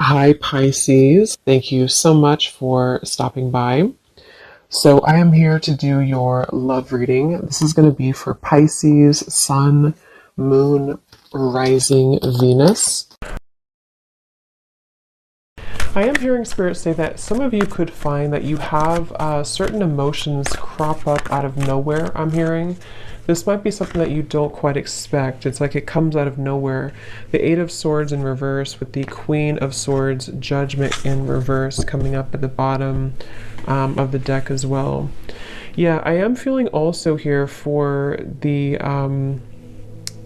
Hi, Pisces. Thank you so much for stopping by. So, I am here to do your love reading. This is going to be for Pisces, Sun, Moon, Rising, Venus. I am hearing Spirit say that some of you could find that you have certain emotions crop up out of nowhere. I'm hearing. This might be something that you don't quite expect. It's like it comes out of nowhere. The Eight of Swords in reverse with the Queen of Swords, Judgment in reverse coming up at the bottom of the deck as well. Yeah, I am feeling also here for the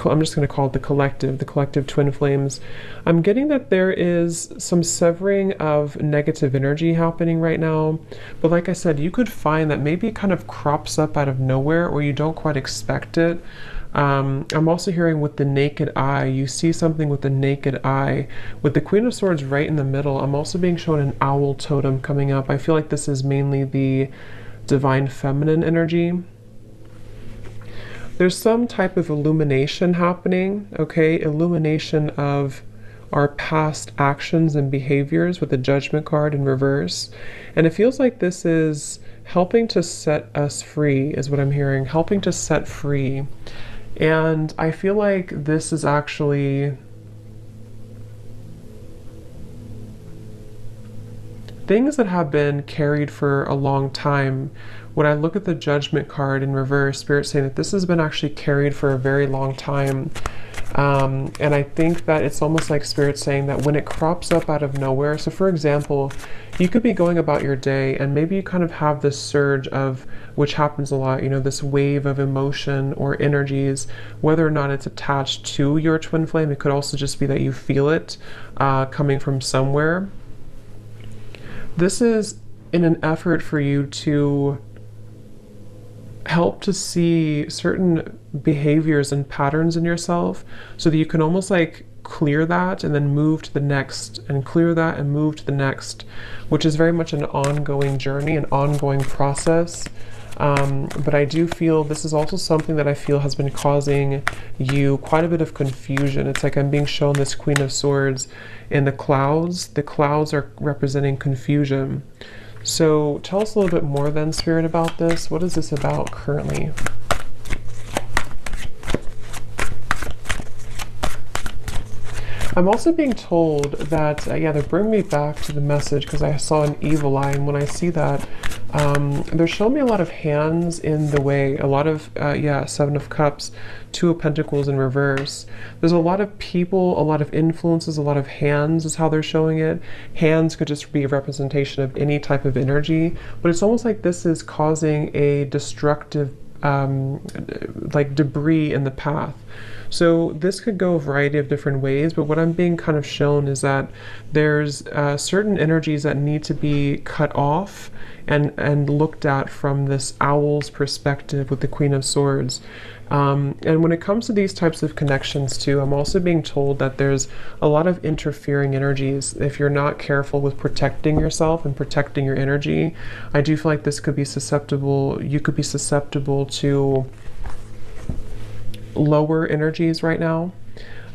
I'm just going to call it the collective twin flames. I'm getting that there is some severing of negative energy happening right now. But like I said, you could find that maybe it kind of crops up out of nowhere or you don't quite expect it. I'm also hearing with the naked eye, you see something with the naked eye. With the Queen of Swords right in the middle, I'm also being shown an owl totem coming up. I feel like this is mainly the divine feminine energy. There's some type of illumination happening, okay? Illumination of our past actions and behaviors with the Judgment card in reverse. And it feels like this is helping to set us free, is what I'm hearing, helping to set free. And I feel like this is actually things that have been carried for a long time. When I look at the Judgment card in reverse, Spirit saying that this has been actually carried for a very long time. And I think that it's almost like Spirit saying that when it crops up out of nowhere, so for example, you could be going about your day and maybe you kind of have this surge of, which happens a lot, you know, this wave of emotion or energies, whether or not it's attached to your twin flame. It could also just be that you feel it coming from somewhere. This is in an effort for you to help to see certain behaviors and patterns in yourself so that you can almost like clear that and then move to the next and clear that and move to the next, which is very much an ongoing journey, an ongoing process. But I do feel this is also something that I feel has been causing you quite a bit of confusion. It's like I'm being shown this Queen of Swords in the clouds. The clouds are representing confusion. So tell us a little bit more then, Spirit, about this. What is this about currently? I'm also being told that, yeah, they're bringing me back to the message because I saw an evil eye, and when I see that, they're showing me a lot of hands in the way, a lot of, yeah, Seven of Cups, Two of Pentacles in reverse. There's a lot of people, a lot of influences, a lot of hands is how they're showing it. Hands could just be a representation of any type of energy, but it's almost like this is causing a destructive, like debris in the path. So this could go a variety of different ways, but what I'm being kind of shown is that there's certain energies that need to be cut off and looked at from this owl's perspective with the Queen of Swords. And when it comes to these types of connections too, I'm also being told that there's a lot of interfering energies. If you're not careful with protecting yourself and protecting your energy, I do feel like this could be susceptible, you could be susceptible to lower energies right now,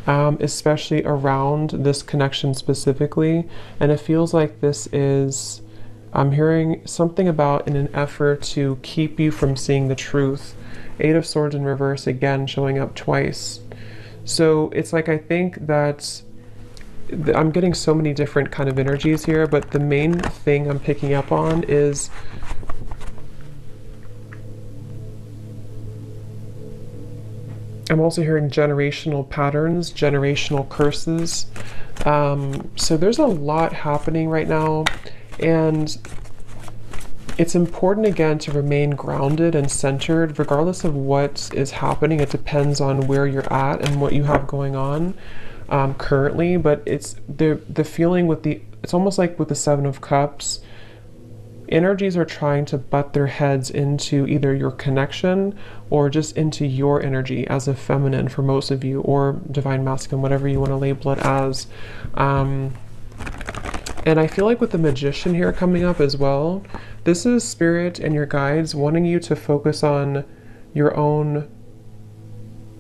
especially around this connection specifically. And it feels like this is, I'm hearing something about in an effort to keep you from seeing the truth. Eight of Swords in reverse again showing up twice. So it's like I think that I'm getting so many different kind of energies here, but the main thing I'm picking up on is I'm also hearing generational patterns, generational curses. So there's a lot happening right now, and it's important again to remain grounded and centered regardless of what is happening. It depends on where you're at and what you have going on currently, but it's the feeling with the, it's almost like with the Seven of Cups, energies are trying to butt their heads into either your connection or just into your energy as a feminine for most of you, or divine masculine, whatever you want to label it as. And I feel like with the Magician here coming up as well, this is Spirit and your guides wanting you to focus on your own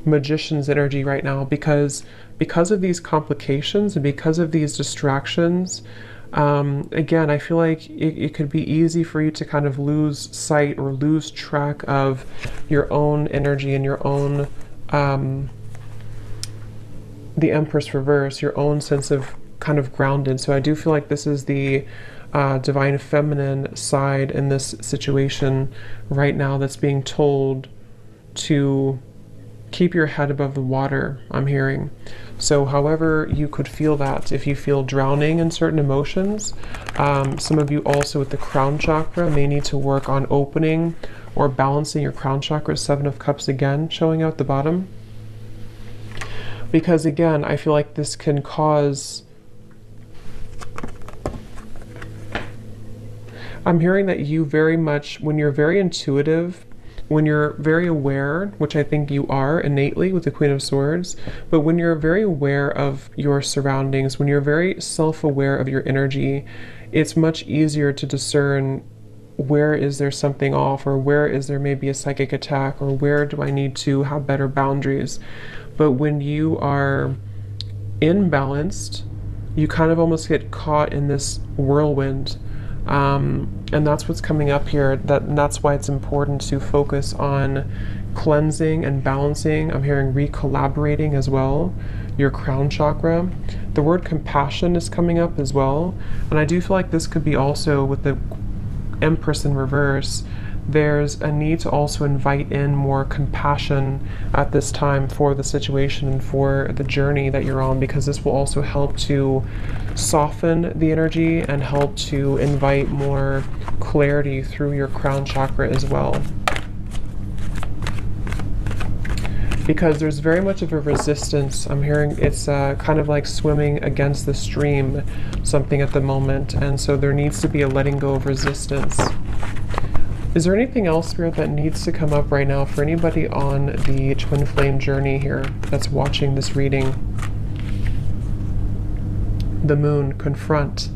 magician's energy right now, because of these complications and because of these distractions. Again, I feel like it could be easy for you to kind of lose sight or lose track of your own energy and your own, the Empress reverse, your own sense of kind of grounded. So I do feel like this is the divine feminine side in this situation right now that's being told to keep your head above the water, I'm hearing. So however you could feel that, if you feel drowning in certain emotions, some of you also with the crown chakra may need to work on opening or balancing your crown chakra. 7 of Cups again showing out the bottom. Because again, I feel like this can cause, I'm hearing that you very much, when you're very intuitive, when you're very aware, which I think you are innately with the Queen of Swords, but when you're very aware of your surroundings, when you're very self-aware of your energy, it's much easier to discern where is there something off, or where is there maybe a psychic attack, or where do I need to have better boundaries. But when you are imbalanced, you kind of almost get caught in this whirlwind. And that's what's coming up here. That's why it's important to focus on cleansing and balancing. I'm hearing recollaborating as well, your crown chakra. The word compassion is coming up as well. And I do feel like this could be also with the Empress in reverse. There's a need to also invite in more compassion at this time for the situation and for the journey that you're on, because this will also help to soften the energy and help to invite more clarity through your crown chakra as well. Because there's very much of a resistance. I'm hearing it's kind of like swimming against the stream, something at the moment. And so there needs to be a letting go of resistance. Is there anything else, Spirit, that needs to come up right now for anybody on the twin flame journey here that's watching this reading? The moon, confront.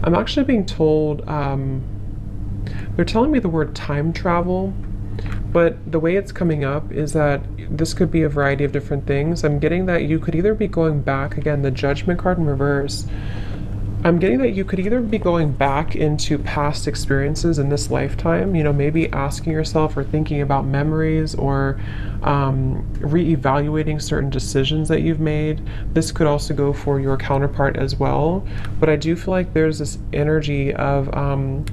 I'm actually being told, they're telling me the word time travel, but the way it's coming up is that this could be a variety of different things. I'm getting that you could either be going back, again, the Judgment card in reverse. I'm getting that you could either be going back into past experiences in this lifetime, you know, maybe asking yourself or thinking about memories, or re-evaluating certain decisions that you've made. This could also go for your counterpart as well. But I do feel like there's this energy of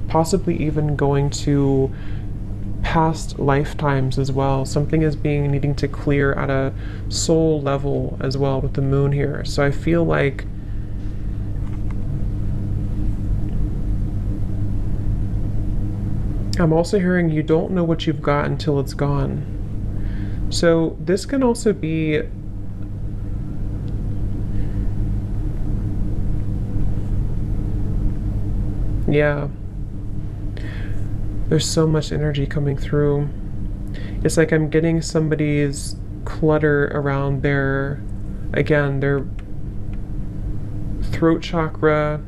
possibly even going to past lifetimes as well. Something is needing to clear at a soul level as well with the moon here. So I feel like I'm also hearing you don't know what you've got until it's gone. So this can also be yeah. There's so much energy coming through. It's like I'm getting somebody's clutter around their throat chakra.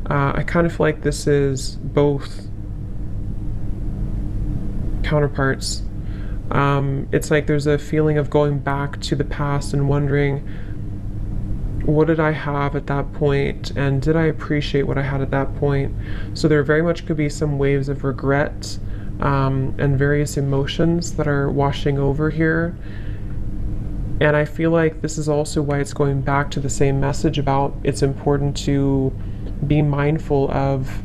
I kind of feel like this is both counterparts. It's like there's a feeling of going back to the past and wondering, what did I have at that point, and did I appreciate what I had at that point? So there very much could be some waves of regret and various emotions that are washing over here. And I feel like this is also why it's going back to the same message about it's important to be mindful of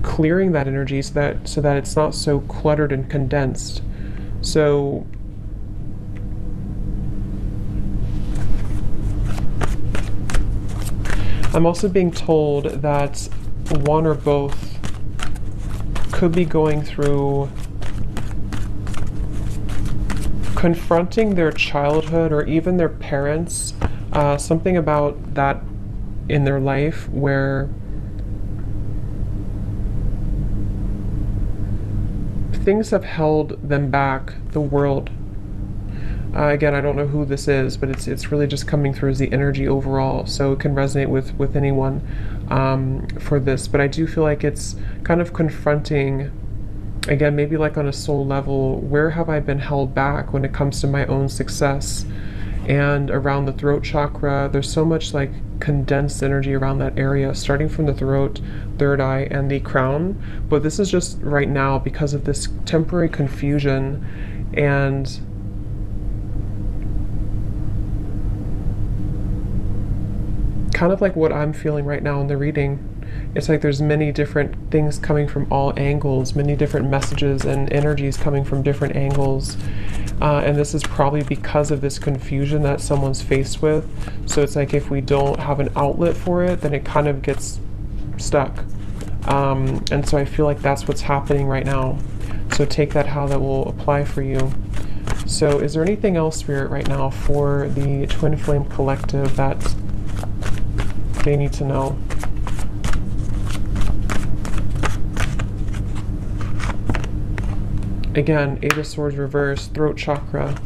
clearing that energy so that it's not so cluttered and condensed. So I'm also being told that one or both could be going through confronting their childhood or even their parents, something about that in their life where things have held them back, the world. Again, I don't know who this is, but it's really just coming through as the energy overall, so it can resonate with anyone for this. But I do feel like it's kind of confronting Again, maybe like on a soul level, where have I been held back when it comes to my own success? And around the throat chakra, there's so much like condensed energy around that area, starting from the throat, third eye, and the crown. But this is just right now because of this temporary confusion and kind of like what I'm feeling right now in the reading. It's like there's many different things coming from all angles, many different messages and energies coming from different angles. And this is probably because of this confusion that someone's faced with. So it's like if we don't have an outlet for it, then it kind of gets stuck. And so I feel like that's what's happening right now. So take that how that will apply for you. So is there anything else, Spirit, right now for the Twin Flame Collective that they need to know? Again, Eight of Swords reverse, throat chakra.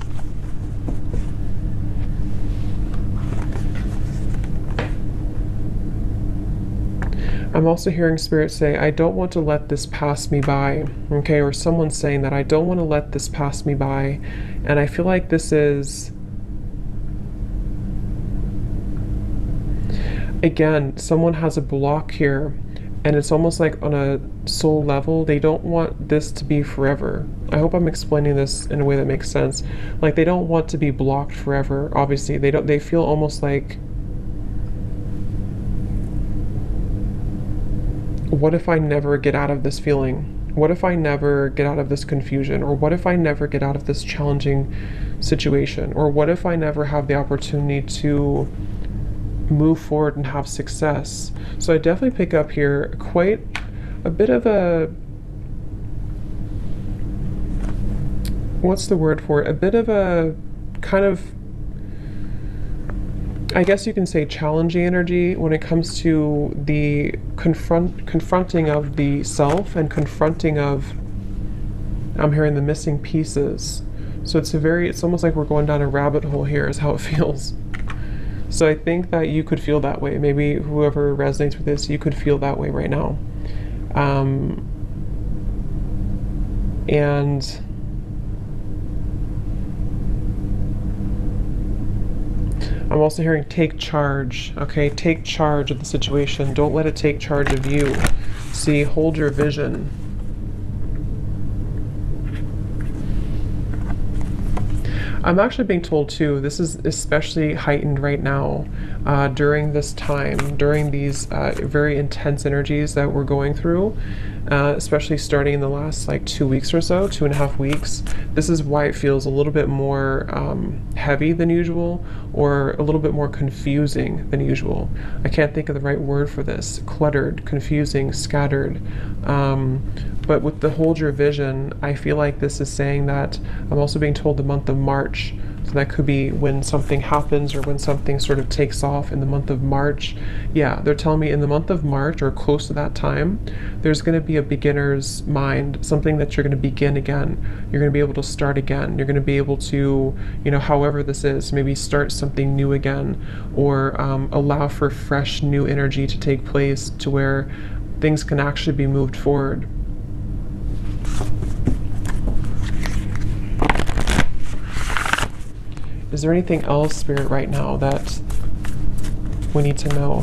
I'm also hearing Spirit say, I don't want to let this pass me by. Okay, or someone's saying that I don't want to let this pass me by. And I feel like this is, again, someone has a block here, and it's almost like on a soul level, they don't want this to be forever. I hope I'm explaining this in a way that makes sense. Like they don't want to be blocked forever. Obviously, they feel almost like, what if I never get out of this feeling? What if I never get out of this confusion? Or what if I never get out of this challenging situation? Or what if I never have the opportunity to move forward and have success? So I definitely pick up here quite a bit of a, what's the word for it? A bit of a kind of, I guess you can say challenging energy when it comes to the confronting of the self and confronting of, I'm hearing the missing pieces. So it's almost like we're going down a rabbit hole here is how it feels. So I think that you could feel that way. Maybe whoever resonates with this, you could feel that way right now. And I'm also hearing take charge, okay? Take charge of the situation. Don't let it take charge of you. See, hold your vision. I'm actually being told too, this is especially heightened right now during this time, during these very intense energies that we're going through, especially starting in the last like 2 weeks or so, 2.5 weeks. This is why it feels a little bit more heavy than usual, or a little bit more confusing than usual. I can't think of the right word for this. Cluttered, confusing, scattered. But with the hold your vision, I feel like this is saying that I'm also being told the month of March. So that could be when something happens or when something sort of takes off in the month of March. Yeah, they're telling me in the month of March or close to that time, there's going to be a beginner's mind, something that you're going to begin again. You're going to be able to start again. You're going to be able to, however this is, maybe start something new again, or allow for fresh new energy to take place to where things can actually be moved forward. Is there anything else, Spirit, right now that we need to know?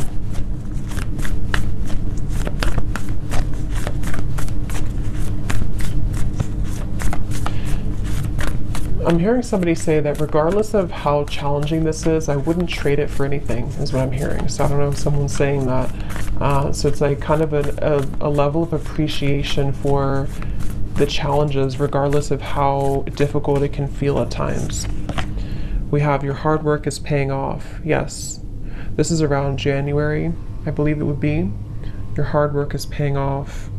I'm hearing somebody say that regardless of how challenging this is, I wouldn't trade it for anything, is what I'm hearing. So I don't know if someone's saying that. So it's like kind of a level of appreciation for the challenges, regardless of how difficult it can feel at times. We have your hard work is paying off. Yes, this is around January, I believe it would be. Your hard work is paying off.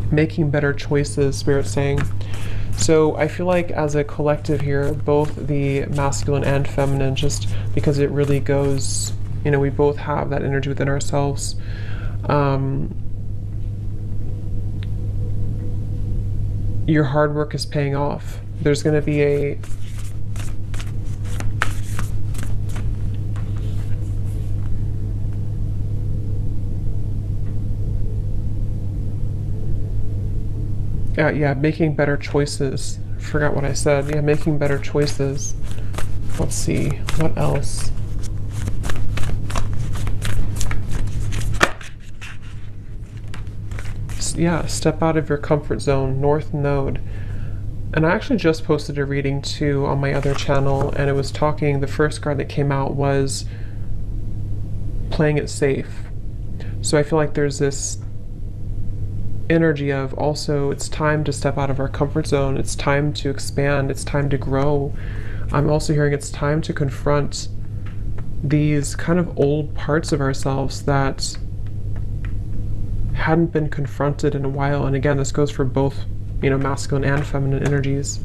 Making better choices, Spirit's saying. So I feel like as a collective here, both the masculine and feminine, just because it really goes, we both have that energy within ourselves. Your hard work is paying off. There's going to be Yeah, making better choices. Forgot what I said. Yeah, making better choices. Let's see, what else? Yeah, step out of your comfort zone, North Node. And I actually just posted a reading too on my other channel, and it was talking, the first card that came out was playing it safe. So I feel like there's this energy of also it's time to step out of our comfort zone, it's time to expand, it's time to grow. I'm also hearing it's time to confront these kind of old parts of ourselves that hadn't been confronted in a while. And again, this goes for both, masculine and feminine energies.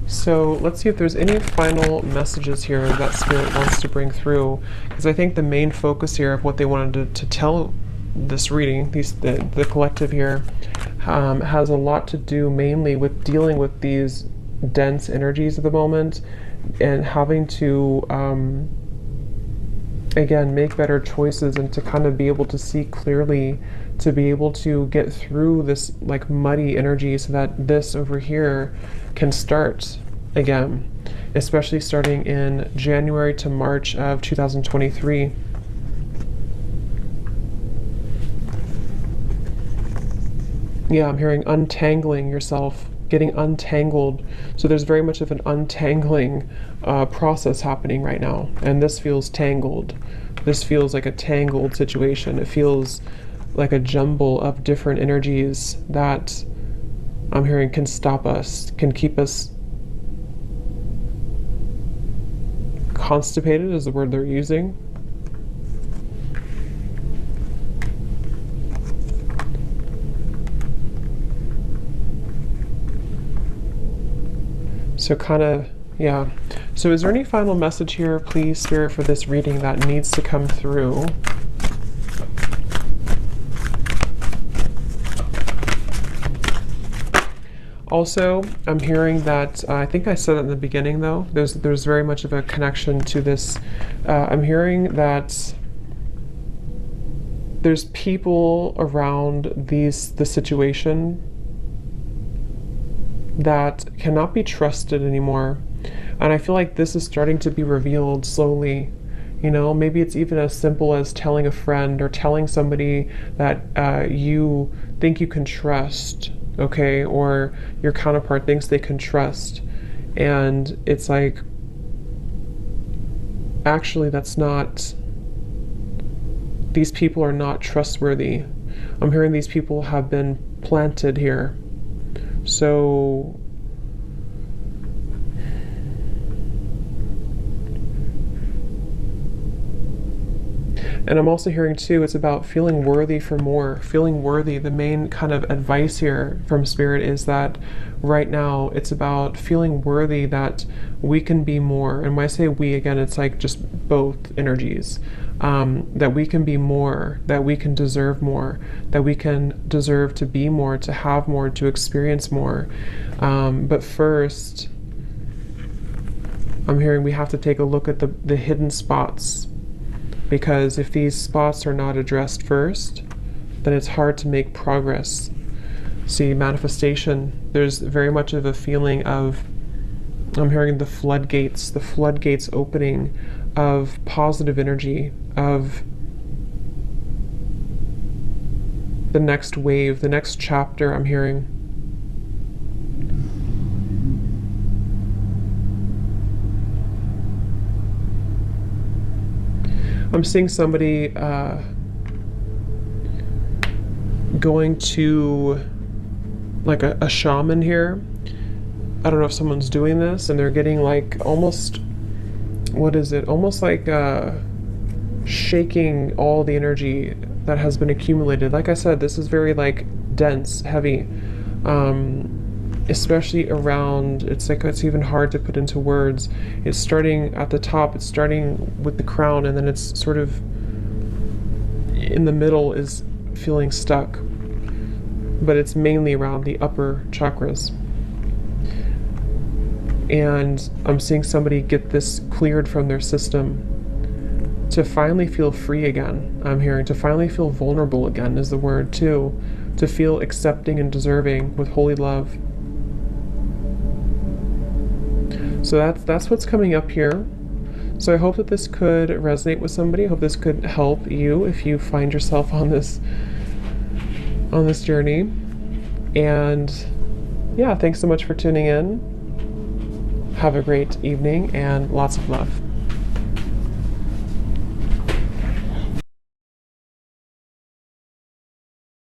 So let's see if there's any final messages here that Spirit wants to bring through, because I think the main focus here of what they wanted to tell this reading, the collective here, has a lot to do mainly with dealing with these dense energies at the moment and having to, again, make better choices and to kind of be able to see clearly, to be able to get through this like muddy energy so that this over here can start again, especially starting in January to March of 2023. Yeah, I'm hearing untangling yourself, getting untangled. So there's very much of an untangling process happening right now. And this feels tangled. This feels like a tangled situation. It feels like a jumble of different energies that I'm hearing can stop us, can keep us constipated is the word they're using. So kind of, yeah. So is there any final message here, please, Spirit, for this reading that needs to come through? Also, I'm hearing that, I think I said it in the beginning though, there's very much of a connection to this. I'm hearing that there's people around the situation that cannot be trusted anymore. And I feel like this is starting to be revealed slowly. Maybe it's even as simple as telling a friend or telling somebody that you think you can trust, okay, or your counterpart thinks they can trust. And it's like, actually, that's not, these people are not trustworthy. I'm hearing these people have been planted here. So and I'm also hearing too, it's about feeling worthy for more, feeling worthy. The main kind of advice here from Spirit is that right now it's about feeling worthy that we can be more. And when I say we, again, it's like just both energies. That we can be more, that we can deserve more, that we can deserve to be more, to have more, to experience more. But first, I'm hearing we have to take a look at the hidden spots, because if these spots are not addressed first, then it's hard to make progress. See, manifestation, there's very much of a feeling of, I'm hearing the floodgates opening of positive energy, of the next wave, the next chapter. I'm hearing. I'm seeing somebody going to like a shaman here. I don't know if someone's doing this and they're getting like almost, what is it? Almost like shaking all the energy that has been accumulated. Like I said, this is very like dense, heavy, especially around, it's like, it's even hard to put into words. It's starting at the top, it's starting with the crown, and then it's sort of in the middle is feeling stuck, but it's mainly around the upper chakras. And I'm seeing somebody get this cleared from their system to finally feel free again. I'm hearing to finally feel vulnerable again is the word too. To feel accepting and deserving with holy love. So that's what's coming up here. So I hope that this could resonate with somebody. I hope this could help you if you find yourself on this journey. And yeah, thanks so much for tuning in. Have a great evening and lots of love.